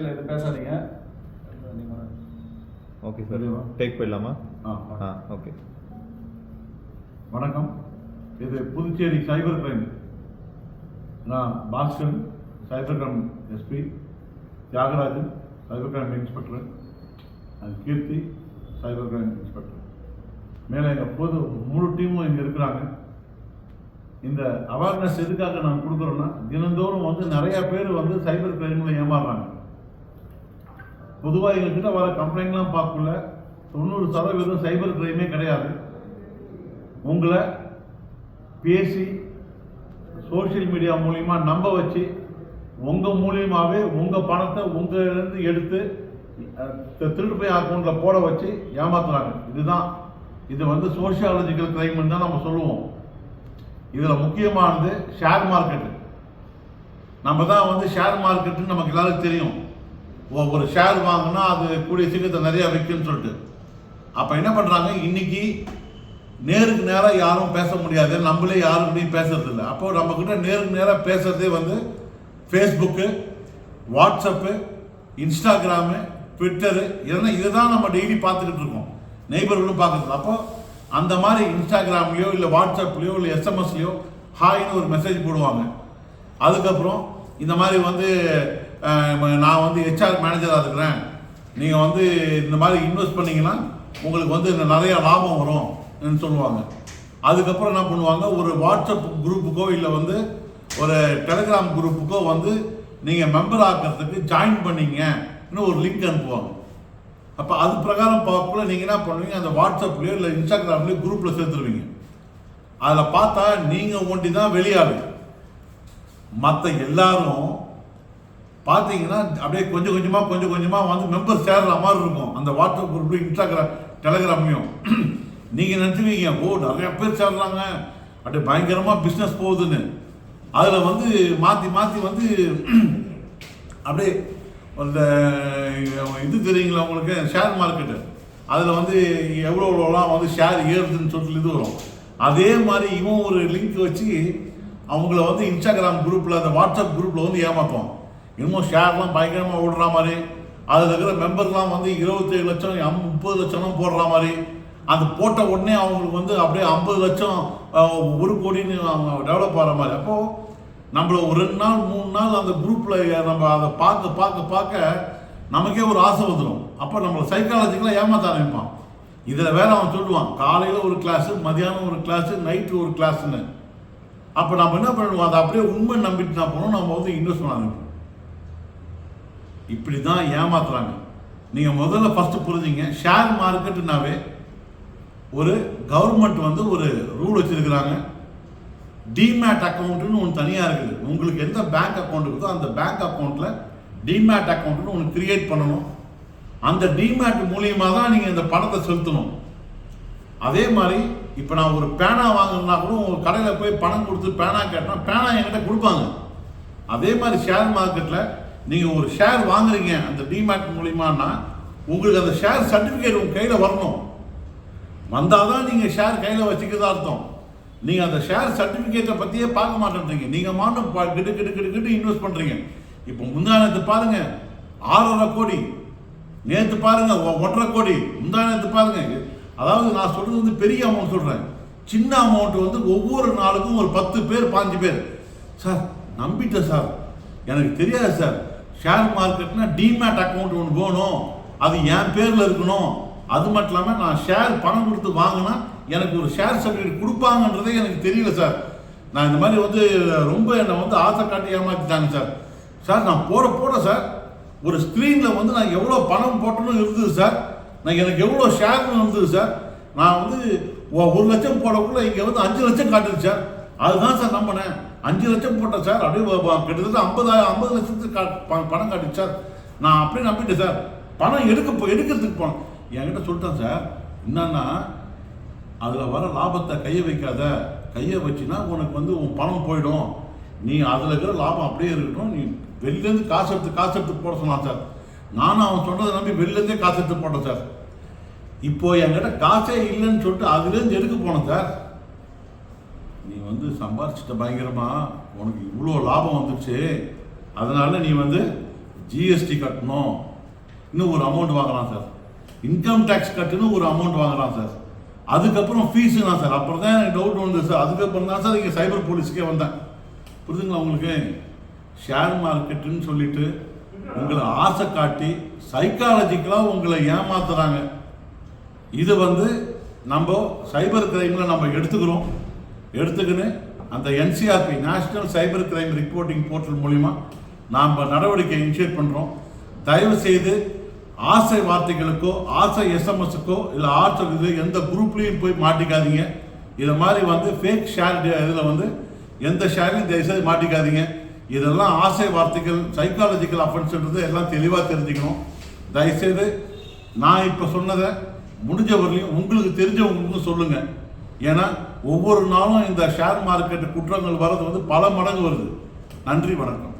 இது பேசாதீங்க. Okay sir, take போயிடலாமா? ஓகே. வணக்கம். இது புதுச்சேரி சைபர் கிரைம். நான் Bhaskar, cyber crime SP, Thiyagarajan, cyber crime inspector, and Keerthi, cyber crime inspector. மேலே எங்கள் பொது முழு டீமும் இங்கே இருக்கிறாங்க. இந்த அவேர்னஸ் எதுக்காக நான் கொடுக்குறோன்னா, தினந்தோறும் நிறையா பேர் சைபர் கிரைமில் ஏமாறுறாங்க. பொதுவாக எங்ககிட்ட வர கம்ப்ளைண்ட்லாம் பார்க்கல 90% சைபர் கிரைமே கிடையாது. உங்களை பேசி சோஷியல் மீடியா மூலிமா நம்ப வச்சு உங்கள் மூலியமாகவே உங்கள் பணத்தை உங்களிருந்து எடுத்து திருட்டு போய் அக்கௌண்ட்டில் போட வச்சு ஏமாத்துறாங்க. இது சோஷியாலஜிக்கல் கிரைம்னு தான் நம்ம சொல்லுவோம். இதில் முக்கியமானது ஷேர் மார்க்கெட்டு. நம்ம தான் ஷேர் மார்க்கெட்டுன்னு நமக்கு எல்லாருக்கும் தெரியும். ஒரு ஷேர் வாங்கினா அது கூடிய சீக்கிரத்தில் நிறையா விற்குன்னு சொல்லிட்டு அப்போ என்ன பண்ணுறாங்க, இன்னைக்கு நேருக்கு நேராக யாரும் பேச முடியாது, நம்மளே யாருக்கிட்டையும் பேசுறது இல்லை. அப்போ நம்மக்கிட்ட நேருக்கு நேராக பேசுறதே ஃபேஸ்புக்கு, வாட்ஸ்அப்பு, இன்ஸ்டாகிராமு, ட்விட்டரு, இதுதான் நம்ம டெய்லி பார்த்துக்கிட்டு இருக்கோம், நெய்பர்களும் பார்க்குறது. அப்போ அந்த மாதிரி இன்ஸ்டாகிராம்லேயோ இல்லை வாட்ஸ்அப்லேயோ இல்லை எஸ்எம்எஸ்லேயோ ஹாய்னு ஒரு மெசேஜ் போடுவாங்க. அதுக்கப்புறம் இந்த மாதிரி நான் ஹெச்ஆர் மேனேஜராக இருக்கிறேன், நீங்கள் இந்த மாதிரி இன்வெஸ்ட் பண்ணிங்கன்னா உங்களுக்கு நிறையா லாபம் வரும்னு சொல்லுவாங்க. அதுக்கப்புறம் என்ன பண்ணுவாங்க, ஒரு வாட்ஸ்அப் குரூப்புக்கோ இல்லை ஒரு டெலிகிராம் குரூப்புக்கோ நீங்கள் மெம்பர் ஆக்கிறதுக்கு ஜாயின் பண்ணிங்கன்னு ஒரு லிங்க் அனுப்புவாங்க. அப்போ அது பிரகாரம் பார்க்கல நீங்கள் என்ன பண்ணுவீங்க, அந்த வாட்ஸ்அப்லேயோ இல்லை இன்ஸ்டாகிராம்லேயோ குரூப்பில் சேர்த்துருவீங்க. அதில் பார்த்தா நீங்கள் ஒண்டி தான் வெளியாகு. மற்ற எல்லாரும் பார்த்தீங்கன்னா அப்படியே கொஞ்சம் கொஞ்சமாக மெம்பர் சேர்ற மாதிரி இருக்கும். அந்த வாட்ஸ்அப் குரூப்லையும் இன்ஸ்டாகிராம் டெலிகிராம்லையும் நீங்கள் நினச்சிருக்கீங்க, நிறையா பேர் சேர்றாங்க, அப்படியே பயங்கரமாக பிஸ்னஸ் போகுதுன்னு. அதில் மாற்றி அப்படியே அந்த தெரியுங்களா உங்களுக்கு, ஷேர் மார்க்கெட்டு, அதில் எவ்வளோலாம் ஷேர் ஏறுதுன்னு சொல்லிட்டு இது வரும். அதே மாதிரி இவன் ஒரு லிங்க் வச்சு அவங்கள இன்ஸ்டாகிராம் குரூப்பில், அந்த வாட்ஸ்அப் குரூப்பில் ஏமாற்றுவான். இன்னும் ஷேர்லாம் பயங்கரமாக ஓடுற மாதிரி, அதில் இருக்கிற மெம்பர்லாம் 27 லட்சம் 30 லட்சம் போடுற மாதிரி, அது போட்ட உடனே அவங்களுக்கு அப்படியே 50 லட்சம் 1 கோடின்னு அவங்க டெவலப் ஆகிற மாதிரி. அப்போது நம்மள ஒரு 2 நாள் 3 நாள் அந்த குரூப்பில் நம்ம அதை பார்க்க நமக்கே ஒரு ஆசை வந்துடும். அப்போ நம்மளை சைக்காலஜிக்கலாக ஏமாற்ற ஆரம்பிப்பான். இதில் வேற அவன் சொல்லுவான், காலையில் ஒரு கிளாஸு, மதியானம் ஒரு கிளாஸு, நைட்டு ஒரு கிளாஸுன்னு. அப்போ நம்ம என்ன பண்ணிடுவோம், அதை அப்படியே உண்மை நம்பிட்டு என்ன பண்ணுவோம், நம்ம இன்வெஸ்ட் பண்ண ஆரம்பிப்போம். இப்படி தான் ஏமாத்துறாங்க. நீங்கள் முதல்ல ஃபஸ்ட்டு புரிஞ்சுங்க, ஷேர் மார்க்கெட்டுனாவே ஒரு கவர்மெண்ட் ஒரு ரூல் வச்சுருக்கிறாங்க. டிமேட் அக்கௌண்ட்டுன்னு ஒன்று தனியாக இருக்குது. உங்களுக்கு எந்த பேங்க் அக்கௌண்ட் இருக்கோ அந்த பேங்க் அக்கௌண்ட்டில் டிமேட் அக்கௌண்ட்டுன்னு ஒன்று கிரியேட் பண்ணணும். அந்த டிமேட் மூலியமாக தான் நீங்கள் இந்த பணத்தை செலுத்தணும். அதே மாதிரி இப்போ நான் ஒரு பேனா வாங்கினா கூட உங்கள் கடையில் போய் பணம் கொடுத்து பேனா கேட்டால் பேனா என்கிட்ட கொடுப்பாங்க. அதே மாதிரி ஷேர் மார்க்கெட்டில் நீங்கள் ஒரு ஷேர் வாங்குறீங்க அந்த டிமேட் மூலியமானா உங்களுக்கு அந்த ஷேர் சர்டிஃபிகேட் உங்கள் கையில் வரணும். வந்தால் தான் நீங்கள் ஷேர் கையில் வச்சுக்கிறதா அர்த்தம். நீங்கள் அந்த ஷேர் சர்டிஃபிகேட்டை பற்றியே பார்க்க மாட்டேன்றீங்க. நீங்கள் மாட்டும் கிட்டு இன்வெஸ்ட் பண்ணுறீங்க. இப்போ முந்தானத்து பாருங்கள் 6.5 கோடி, நேற்று பாருங்கள் 1.5 கோடி, முந்தானத்து பாருங்கள். அதாவது நான் சொல்கிறது பெரிய அமௌண்ட் சொல்கிறேன். சின்ன அமௌண்ட் ஒவ்வொரு நாளுக்கும் ஒரு 10 பேர் 15 பேர், சார் நம்பிட்டேன் சார், எனக்கு தெரியாது சார், ஷேர் மார்க்கெட்னா டிமேட் அக்கௌண்ட் ஒன்று வேணும், அது என் பேரில் இருக்கணும், அது மட்டும் இல்லாமல் நான் ஷேர் பணம் கொடுத்து வாங்கினா எனக்கு ஒரு ஷேர் சர்டிஃபிகேட் கொடுப்பாங்கன்றதே எனக்கு தெரியல சார், நான் இந்த மாதிரி ரொம்ப என்னை ஆசை காட்டி ஏமாற்றிட்டாங்க சார். சார் நான் போட சார் ஒரு ஸ்க்ரீனில் நான் எவ்வளோ பணம் போட்டணும் இருந்தது சார், நான் எனக்கு எவ்வளோ ஷேர்னு இருந்தது சார், நான் 1 லட்சம் போடக்குள்ள இங்கே 5 லட்சம் காட்டுது சார், அதுதான் சார் நம்பினேன், 5 லட்சம் போட்டேன் சார், அப்படியே கிட்டத்தட்ட 50 லட்சத்துக்கு பணம் காட்டுச்சு சார், நான் அப்படியே நம்பிட்டேன் சார், பணம் எடுக்கிறதுக்கு போனேன். என்கிட்ட சொல்லிட்டேன் சார், என்னன்னா அதில் வர லாபத்தை கையை வைக்காத, கையை வச்சுன்னா உனக்கு உன் பணம் போயிடும், நீ அதில் இருக்கிற லாபம் அப்படியே இருக்கட்டும், நீ வெளிலேருந்து காசு எடுத்து போட சொன்னான் சார். நானும் அவன் சொன்னதை நம்பி வெளிலேருந்தே காசு எடுத்து போட்டேன் சார். இப்போ என்கிட்ட காசே இல்லைன்னு சொல்லிட்டு அதுலேருந்து எடுக்க போனேன் சார். நீ சம்பாரிச்சிட்ட பயங்கரமா, உனக்கு இவ்வளோ லாபம் வந்துச்சு, அதனால நீ ஜிஎஸ்டி கட்டணும், இன்னும் ஒரு அமௌண்ட் வாங்குறான் சார். இன்கம் டேக்ஸ் கட்டணும் ஒரு அமௌண்ட் வாங்குறான் சார். அதுக்கப்புறம் ஃபீஸு தான் சார். அப்புறம் தான் எனக்கு டவுட் வந்தது சார். அதுக்கப்புறம் தான் சார் இங்கே சைபர் போலீஸ்க்கே வந்தேன். புரியுதுங்களா உங்களுக்கு? ஷேர் மார்க்கெட்டுன்னு சொல்லிட்டு உங்களை ஆசை காட்டி சைக்காலஜிக்கலாக உங்களை ஏமாத்துறாங்க. இது நம்ம சைபர் கிரைமில் நம்ம எடுத்துக்கின்னு அந்த NCRB national cyber crime reporting portal மூலிமா நாம் நடவடிக்கை இனிஷியேட் பண்ணுறோம். தயவு செய்து ஆசை வார்த்தைகளுக்கோ ஆசை எஸ்எம்எஸ்க்கோ இல்லை ஆசை இது எந்த குரூப்லேயும் போய் மாட்டிக்காதீங்க. இதை மாதிரி ஃபேக் ஷேர் இதில் எந்த ஷேரையும் தயவுசெய்து மாட்டிக்காதீங்க. இதெல்லாம் ஆசை வார்த்தைகள், சைக்காலஜிக்கல் அஃபென்ஸ்ன்றது எல்லாம் தெளிவாக தெரிஞ்சுக்கணும். தயவுசெய்து நான் இப்போ சொன்னதை முடிஞ்சவரையும் உங்களுக்கு தெரிஞ்சவங்களுக்கும் சொல்லுங்கள். ஏன்னா ஒவ்வொரு நாளும் இந்த ஷேர் மார்க்கெட்டு குற்றங்கள் வர்றது பல மடங்கு வருது. நன்றி, வணக்கம்.